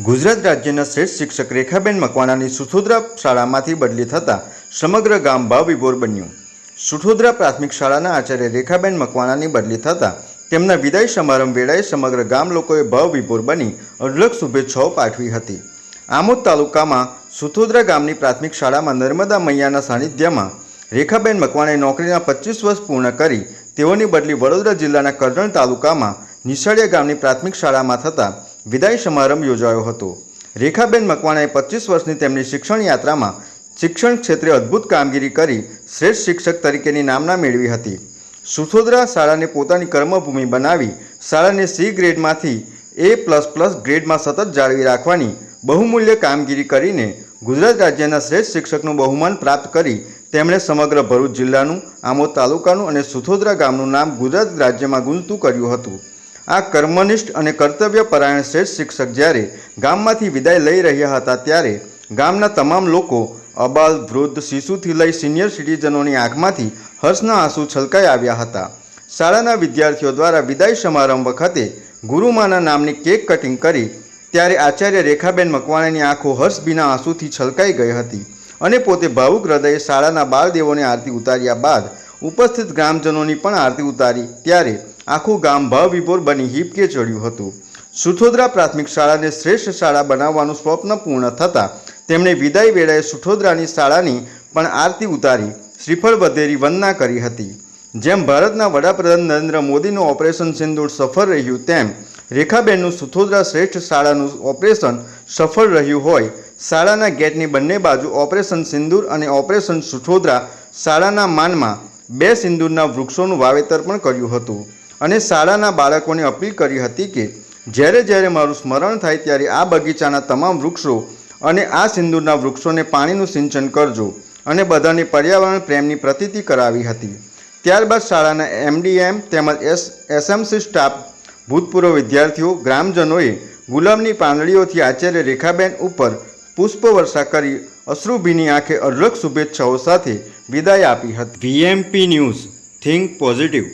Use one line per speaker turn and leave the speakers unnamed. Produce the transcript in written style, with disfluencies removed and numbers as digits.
ગુજરાત રાજ્યના શ્રેષ્ઠ શિક્ષક રેખાબેન મકવાણાની સુથોદરા શાળામાંથી બદલી થતાં સમગ્ર ગામ ભાવવિભોર બન્યું। સુથોદરા પ્રાથમિક શાળાના આચાર્ય રેખાબેન મકવાણાની બદલી થતાં તેમના વિદાય સમારંભ વેળાએ સમગ્ર ગામ લોકોએ ભાવવિભોર બની અઢળક શુભેચ્છાઓ પાઠવી હતી। આમોદ તાલુકામાં સુથોદરા ગામની પ્રાથમિક શાળામાં નર્મદા મૈયાના સાનિધ્યમાં રેખાબેન મકવાણાએ નોકરીના 25 વર્ષ પૂર્ણ કરી તેઓની બદલી વડોદરા જિલ્લાના કરજણ તાલુકામાં નિશાળિયા ગામની પ્રાથમિક શાળામાં થતાં વિદાય સમારંભ યોજાયો હતો। રેખાબેન મકવાણાએ 25 વર્ષની તેમની શિક્ષણ યાત્રામાં શિક્ષણ ક્ષેત્રે અદ્ભુત કામગીરી કરી શ્રેષ્ઠ શિક્ષક તરીકેની નામના મેળવી હતી। સુથોદરા શાળાને પોતાની કર્મભૂમિ બનાવી શાળાને C ગ્રેડમાંથી A++ ગ્રેડમાં સતત જાળવી રાખવાની બહુમૂલ્ય કામગીરી કરીને ગુજરાત રાજ્યના શ્રેષ્ઠ શિક્ષકનું બહુમાન પ્રાપ્ત કરી તેમણે સમગ્ર ભરૂચ જિલ્લાનું, આમોદ તાલુકાનું અને સુથોદરા ગામનું નામ ગુજરાત રાજ્યમાં ગુંજતું કર્યું હતું। આ કર્મનિષ્ઠ અને કર્તવ્યપરાયણ શ્રેષ્ઠ શિક્ષક જ્યારે ગામમાંથી વિદાય લઈ રહ્યા હતા ત્યારે ગામના તમામ લોકો અબાલ, વૃદ્ધ, શિશુથી લઈ સિનિયર સિટીઝનોની આંખમાંથી હર્ષના આંસુ છલકાઈ આવ્યા હતા। શાળાના વિદ્યાર્થીઓ દ્વારા વિદાય સમારંભ વખતે ગુરુમાના નામની કેક કટિંગ કરી ત્યારે આચાર્ય રેખાબેન મકવાણાની આંખો હર્ષભીના આંસુથી છલકાઈ ગઈ હતી અને પોતે ભાવુક હૃદયે શાળાના બાળદેવોને આરતી ઉતાર્યા બાદ ઉપસ્થિત ગ્રામજનોની પણ આરતી ઉતારી ત્યારે આખું ગામ ભાવવિભોર બની હિબકે ચડ્યું હતું। સુથોદરા પ્રાથમિક શાળાને શ્રેષ્ઠ શાળા બનાવવાનું સ્વપ્ન પૂર્ણ થતાં તેમણે વિદાય વેળાએ સુથોદરાની શાળાની પણ આરતી ઉતારી શ્રીફળ વધેરી વંદના કરી હતી। જેમ ભારતના વડાપ્રધાન નરેન્દ્ર મોદીનું ઓપરેશન સિંદૂર સફળ રહ્યું તેમ રેખાબેનનું સુથોદરા શ્રેષ્ઠ શાળાનું ઓપરેશન સફળ રહ્યું હોય। શાળાના ગેટની બંને બાજુ ઓપરેશન સિંદૂર અને ઓપરેશન સુથોદરા શાળાના માનમાં 2 સિંદૂરના વૃક્ષોનું વાવેતર પણ કર્યું હતું અને શાળાના બાળકોને અપીલ કરી હતી કે જ્યારે જ્યારે મારું સ્મરણ થાય ત્યારે આ બગીચાના તમામ વૃક્ષો અને આ સિંદૂરના વૃક્ષોને પાણીનું સિંચન કરજો અને બધાને પર્યાવરણ પ્રેમની પ્રતીતિ કરાવી હતી। ત્યારબાદ શાળાના MDM તેમજ SMC સ્ટાફ, ભૂતપૂર્વ વિદ્યાર્થીઓ, ગ્રામજનોએ ગુલાબની પાંદડીઓથી આચાર્ય રેખાબેન ઉપર પુષ્પવર્ષા કરી અશ્રુભીની આંખે અઢળક શુભેચ્છાઓ સાથે વિદાય આપી હતી। VMP news, think positive.